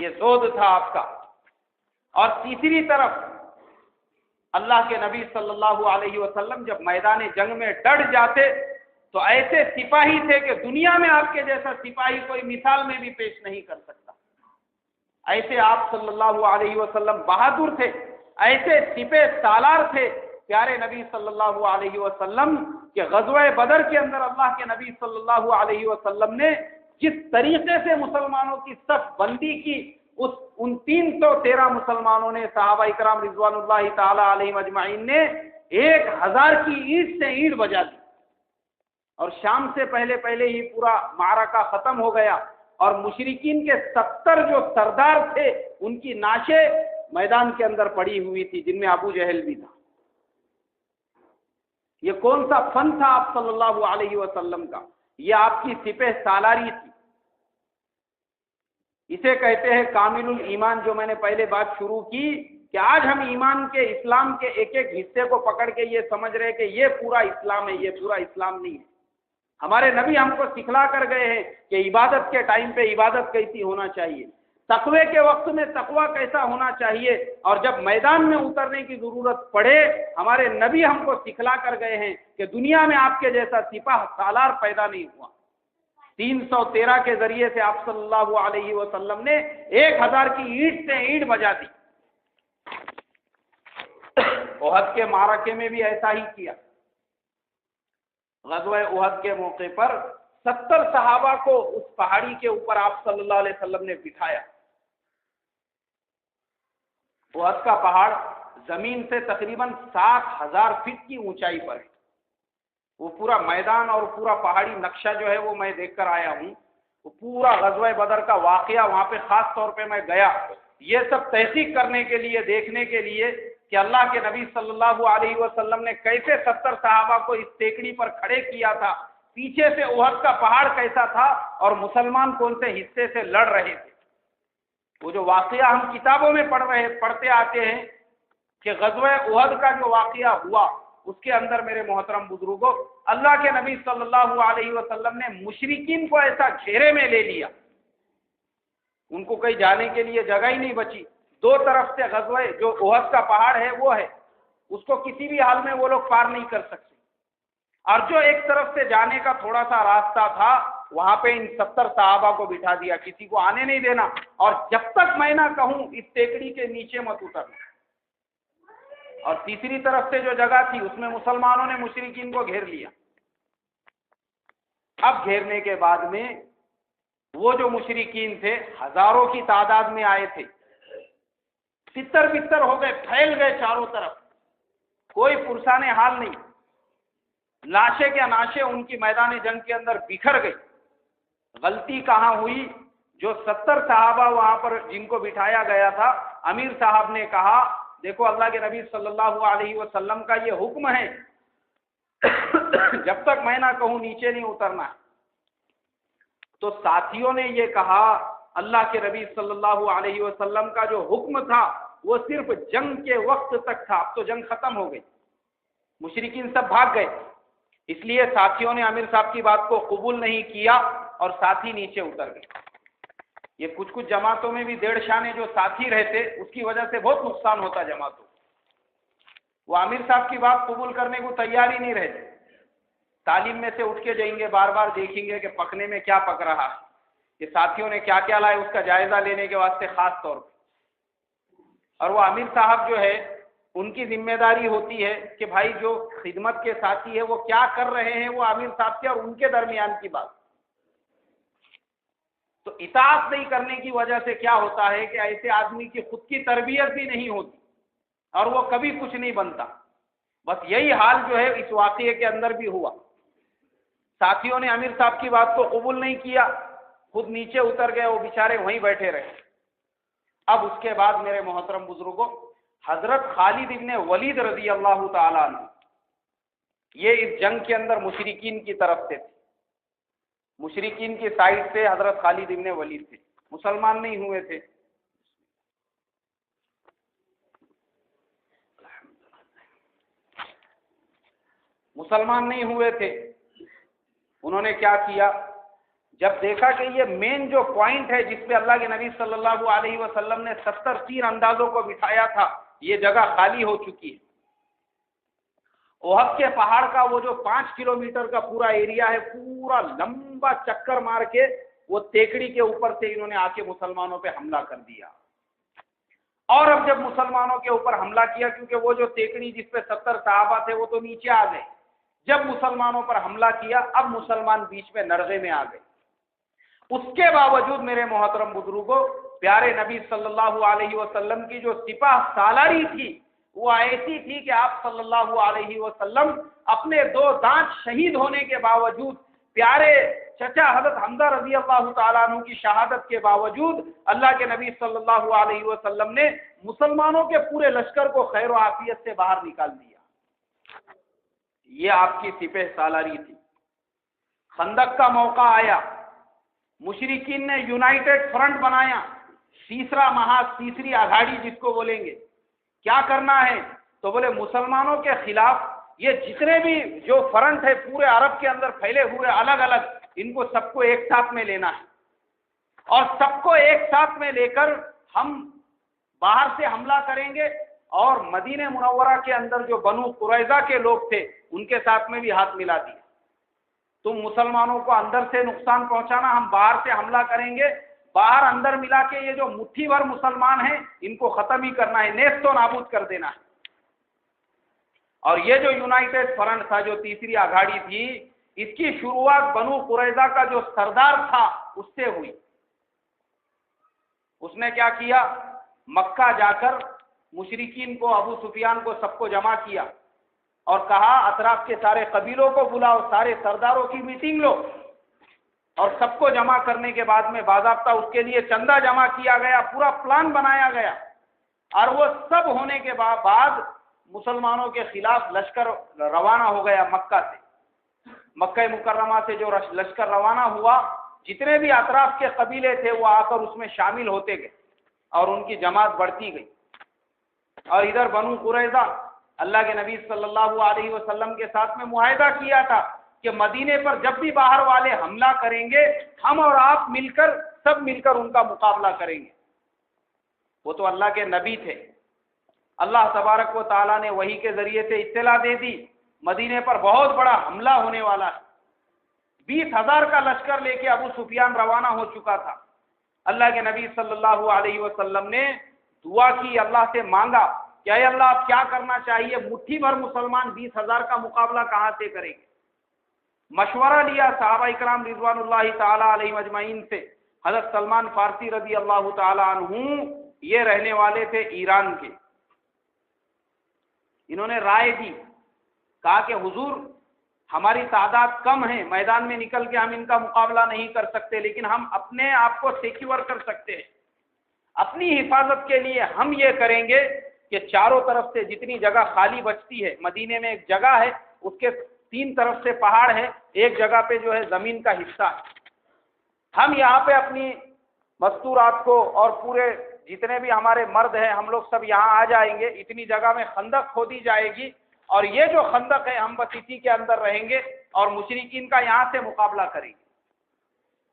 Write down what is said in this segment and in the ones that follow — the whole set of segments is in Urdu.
یہ زہد تھا آپ کا۔ اور تیسری طرف اللہ کے نبی صلی اللہ علیہ وسلم جب میدان جنگ میں ڈٹ جاتے تو ایسے سپاہی تھے کہ دنیا میں آپ کے جیسا سپاہی کوئی مثال میں بھی پیش نہیں کر سکتا۔ ایسے آپ صلی اللہ علیہ وسلم بہادر تھے، ایسے سپہ سالار تھے پیارے نبی صلی اللہ علیہ وسلم کہ غزوہ بدر کے اندر اللہ کے نبی صلی اللہ علیہ وسلم نے جس طریقے سے مسلمانوں کی صف بندی کی، ان 313 مسلمانوں نے، صحابہ اکرام رضوان اللہ تعالی علیہم اجمعین نے 1000 کی اینٹ سے اینٹ بجا دی، اور شام سے پہلے پہلے ہی پورا معرکہ ختم ہو گیا، اور مشرکین کے 70 جو سردار تھے ان کی نعشیں میدان کے اندر پڑی ہوئی تھی، جن میں ابو جہل بھی تھا۔ یہ کون سا فن تھا آپ صلی اللہ علیہ وسلم کا؟ یہ آپ کی سپہ سالاری تھی۔ اسے کہتے ہیں کامل الایمان، جو میں نے پہلے بات شروع کی کہ آج ہم ایمان کے، اسلام کے ایک ایک حصے کو پکڑ کے یہ سمجھ رہے کہ یہ پورا اسلام ہے، یہ پورا اسلام نہیں ہے۔ ہمارے نبی ہم کو سکھلا کر گئے ہیں کہ عبادت کے ٹائم پہ عبادت کیسی ہونا چاہیے، تقوی کے وقت میں تقوی کیسا ہونا چاہیے، اور جب میدان میں اترنے کی ضرورت پڑے ہمارے نبی ہم کو سکھلا کر گئے ہیں کہ دنیا میں آپ کے جیسا سپاہ سالار پیدا نہیں ہوا۔ 313 کے ذریعے سے آپ صلی اللہ علیہ وسلم نے 1000 کی اینٹ سے اینٹ بجا دی۔ احد کے معرکے میں بھی ایسا ہی کیا۔ غزوہ احد کے موقع پر 70 صحابہ کو اس پہاڑی کے اوپر آپ صلی اللہ علیہ وسلم نے بٹھایا۔ احد کا پہاڑ زمین سے تقریباً 7000 فٹ کی اونچائی پر ہے۔ وہ پورا میدان اور پورا پہاڑی نقشہ جو ہے وہ میں دیکھ کر آیا ہوں، وہ پورا غزوہ بدر کا واقعہ وہاں پہ خاص طور پہ میں گیا، یہ سب تحقیق کرنے کے لیے، دیکھنے کے لیے کہ اللہ کے نبی صلی اللہ علیہ وسلم نے کیسے 70 صحابہ کو اس ٹیکڑی پر کھڑے کیا تھا، پیچھے سے احد کا پہاڑ کیسا تھا، اور مسلمان کون سے حصے سے لڑ رہے تھے۔ وہ جو واقعہ ہم کتابوں میں پڑھتے آتے ہیں کہ غزوہ احد کا جو واقعہ ہوا، اس کے اندر میرے محترم بزرگوں اللہ کے نبی صلی اللہ علیہ وسلم نے مشرکین کو ایسا گھیرے میں لے لیا، ان کو کہیں جانے کے لیے جگہ ہی نہیں بچی۔ دو طرف سے غزوہ جو احد کا پہاڑ ہے وہ ہے، اس کو کسی بھی حال میں وہ لوگ پار نہیں کر سکتے، اور جو ایک طرف سے جانے کا تھوڑا سا راستہ تھا وہاں پہ ان 70 صحابہ کو بٹھا دیا، کسی کو آنے نہیں دینا، اور جب تک میں نہ کہوں اس ٹیکڑی کے نیچے مت اترنا۔ اور تیسری طرف سے جو جگہ تھی اس میں مسلمانوں نے مشرکین کو گھیر لیا۔ اب گھیرنے کے بعد میں وہ جو مشرکین تھے ہزاروں کی تعداد میں آئے تھے، تتر بتر ہو گئے، پھیل گئے چاروں طرف، کوئی پرسان حال نہیں، لاشیں کیا ناشیں ان کی میدان جنگ کے اندر بکھر گئی۔ غلطی کہاں ہوئی؟ جو 70 صحابہ وہاں پر جن کو بٹھایا گیا تھا، امیر صاحب نے کہا دیکھو اللہ کے نبی صلی اللہ علیہ وسلم کا یہ حکم ہے جب تک میں نہ کہوں نیچے نہیں اترنا ہے۔ تو ساتھیوں نے یہ کہا اللہ کے نبی صلی اللہ علیہ وسلم کا جو حکم تھا وہ صرف جنگ کے وقت تک تھا، اب تو جنگ ختم ہو گئی، مشرکین سب بھاگ گئے، اس لیے ساتھیوں نے امیر صاحب کی بات کو قبول نہیں کیا اور ساتھی نیچے اتر گئے۔ یہ کچھ جماعتوں میں بھی 1.5 شانے جو ساتھی رہتے اس کی وجہ سے بہت نقصان ہوتا جماعتوں، وہ امیر صاحب کی بات قبول کرنے کو تیار ہی نہیں رہتے، تعلیم میں سے اٹھ کے جائیں گے، بار بار دیکھیں گے کہ پکنے میں کیا پک رہا ہے، کہ ساتھیوں نے کیا کیا لائے، اس کا جائزہ لینے کے واسطے خاص طور پہ۔ اور وہ امیر صاحب جو ہے ان کی ذمہ داری ہوتی ہے کہ بھائی جو خدمت کے ساتھی ہے وہ کیا کر رہے ہیں، وہ امیر صاحب کے اور ان کے درمیان کی بات۔ تو اطاعت نہیں کرنے کی وجہ سے کیا ہوتا ہے کہ ایسے آدمی کی خود کی تربیت بھی نہیں ہوتی اور وہ کبھی کچھ نہیں بنتا۔ بس یہی حال جو ہے اس واقعے کے اندر بھی ہوا، ساتھیوں نے امیر صاحب کی بات کو قبول نہیں کیا، خود نیچے اتر گئے، وہ بیچارے وہیں بیٹھے رہے۔ اب اس کے بعد میرے محترم بزرگوں حضرت خالد ابن ولید رضی اللہ تعالیٰ عنہ، یہ اس جنگ کے اندر مشرکین کی طرف سے تھے، مشرکین کی سائڈ سے حضرت خالد ابن ولید تھے، مسلمان نہیں ہوئے تھے۔ مسلمان نہیں ہوئے تھے، انہوں نے کیا کیا، جب دیکھا کہ یہ مین جو پوائنٹ ہے جس پہ اللہ کے نبی صلی اللہ علیہ وسلم نے 70 تیر اندازوں کو بٹھایا تھا، یہ جگہ خالی ہو چکی ہے۔ احد کے پہاڑ کا وہ جو 5 کلومیٹر کا پورا ایریا ہے، پورا لمبا چکر مار کے وہ تیکڑی کے اوپر سے انہوں نے آ کے مسلمانوں پہ حملہ کر دیا۔ اور اب جب مسلمانوں کے اوپر حملہ کیا، کیونکہ وہ جو تیکڑی جس پہ 70 صحابہ تھے وہ تو نیچے آ گئے، جب مسلمانوں پر حملہ کیا اب مسلمان بیچ میں نرغے میں آ گئے۔ اس کے باوجود میرے محترم بزرگوں، پیارے نبی صلی اللہ علیہ وسلم کی جو سپاہ سالاری تھی وہ ایسی تھی کہ آپ صلی اللہ علیہ وسلم اپنے 2 دانت شہید ہونے کے باوجود، پیارے چچا حضرت حمزہ رضی اللہ تعالیٰ عنہ کی شہادت کے باوجود، اللہ کے نبی صلی اللہ علیہ وسلم نے مسلمانوں کے پورے لشکر کو خیر و عافیت سے باہر نکال دیا۔ یہ آپ کی سپہ سالاری تھی۔ خندق کا موقع آیا، مشرکین نے یونائٹڈ فرنٹ بنایا، تیسرا محاذ، تیسری اگاڑی جس کو بولیں گے۔ کیا کرنا ہے؟ تو بولے مسلمانوں کے خلاف یہ جتنے بھی جو فرنٹ ہے پورے عرب کے اندر پھیلے ہوئے الگ الگ، ان کو سب کو ایک ساتھ میں لینا ہے، اور سب کو ایک ساتھ میں لے کر ہم باہر سے حملہ کریں گے، اور مدینہ منورہ کے اندر جو بنو قریظہ کے لوگ تھے ان کے ساتھ میں بھی ہاتھ ملا دیا۔ تم مسلمانوں کو اندر سے نقصان پہنچانا، ہم باہر سے حملہ کریں گے، باہر اندر ملا کے یہ جو مٹھی بھر مسلمان ہیں ان کو ختم ہی کرنا ہے، نیست و نابود کر دینا ہے۔ اور یہ جو یونائٹڈ فرنٹ تھا، جو تیسری اگاڑی تھی، اس کی شروعات بنو قریظہ کا جو سردار تھا اس سے ہوئی۔ اس نے کیا کیا؟ مکہ جا کر مشرکین کو، ابو سفیان کو، سب کو جمع کیا اور کہا اطراف کے سارے قبیلوں کو بلاؤ، سارے سرداروں کی میٹنگ لو، اور سب کو جمع کرنے کے بعد میں باضابطہ اس کے لیے چندہ جمع کیا گیا، پورا پلان بنایا گیا، اور وہ سب ہونے کے بعد مسلمانوں کے خلاف لشکر روانہ ہو گیا مکہ سے۔ مکہ مکرمہ سے جو لشکر روانہ ہوا، جتنے بھی اطراف کے قبیلے تھے وہ آ کر اس میں شامل ہوتے گئے اور ان کی جماعت بڑھتی گئی۔ اور ادھر بنو قریظہ اللہ کے نبی صلی اللہ علیہ وسلم کے ساتھ میں معاہدہ کیا تھا کہ مدینے پر جب بھی باہر والے حملہ کریں گے، ہم اور آپ مل کر، سب مل کر ان کا مقابلہ کریں گے۔ وہ تو اللہ کے نبی تھے، اللہ تبارک و تعالیٰ نے وحی کے ذریعے سے اطلاع دے دی مدینے پر بہت بڑا حملہ ہونے والا ہے۔ 20,000 کا لشکر لے کے ابو سفیان روانہ ہو چکا تھا۔ اللہ کے نبی صلی اللہ علیہ وسلم نے دعا کی، اللہ سے مانگا کہ اے اللہ آپ کیا کرنا چاہیے، مٹھی بھر مسلمان 20,000 کا مقابلہ کہاں سے کریں گے؟ مشورہ لیا صحابہ اکرام رضوان اللہ تعالی علیہ اجمعین سے۔ حضرت سلمان فارسی رضی اللہ تعالی عنہ یہ رہنے والے تھے ایران کے، انہوں نے رائے دی، کہا کہ حضور ہماری تعداد کم ہے، میدان میں نکل کے ہم ان کا مقابلہ نہیں کر سکتے، لیکن ہم اپنے آپ کو سیکیور کر سکتے ہیں۔ اپنی حفاظت کے لیے ہم یہ کریں گے کہ چاروں طرف سے جتنی جگہ خالی بچتی ہے، مدینے میں ایک جگہ ہے، اس کے 3 طرف سے پہاڑ ہے، ایک جگہ پہ جو ہے زمین کا حصہ ہے، ہم یہاں پہ اپنی مستورات کو اور پورے جتنے بھی ہمارے مرد ہیں ہم لوگ سب یہاں آ جائیں گے، اتنی جگہ میں خندق کھودی جائے گی، اور یہ جو خندق ہے ہم بس اسی کے اندر رہیں گے اور مشرکین کا یہاں سے مقابلہ کریں گے۔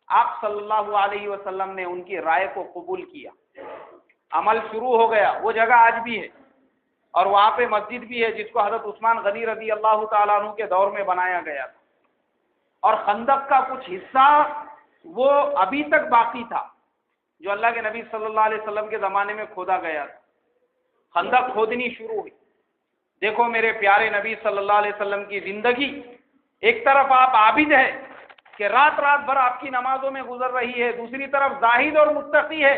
آپ صلی اللہ علیہ وسلم نے ان کی رائے کو قبول کیا، عمل شروع ہو گیا۔ وہ جگہ آج بھی ہے، اور وہاں پہ مسجد بھی ہے جس کو حضرت عثمان غنی رضی اللہ تعالیٰ عنہ کے دور میں بنایا گیا تھا، اور خندق کا کچھ حصہ وہ ابھی تک باقی تھا جو اللہ کے نبی صلی اللہ علیہ وسلم کے زمانے میں کھودا گیا تھا۔ خندق کھودنی شروع ہوئی۔ دیکھو میرے پیارے نبی صلی اللہ علیہ وسلم کی زندگی، ایک طرف آپ عابد ہے کہ رات رات بھر آپ کی نمازوں میں گزر رہی ہے، دوسری طرف زاہد اور متقی ہے،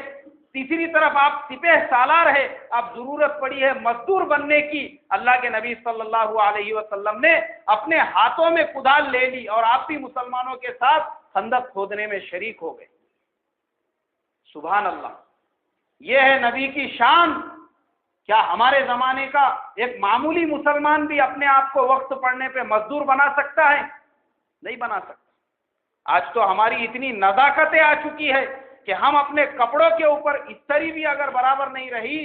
تیسری طرف آپ سپہ سالار ہے، اب ضرورت پڑی ہے مزدور بننے کی، اللہ کے نبی صلی اللہ علیہ وسلم نے اپنے ہاتھوں میں کدال لے لی اور آپ بھی مسلمانوں کے ساتھ خندق کھودنے میں شریک ہو گئے۔ سبحان اللہ، یہ ہے نبی کی شان۔ کیا ہمارے زمانے کا ایک معمولی مسلمان بھی اپنے آپ کو وقت پڑنے پہ مزدور بنا سکتا ہے؟ نہیں بنا سکتا۔ آج تو ہماری اتنی نزاکتیں آ چکی ہے کہ ہم اپنے کپڑوں کے اوپر استری بھی اگر برابر نہیں رہی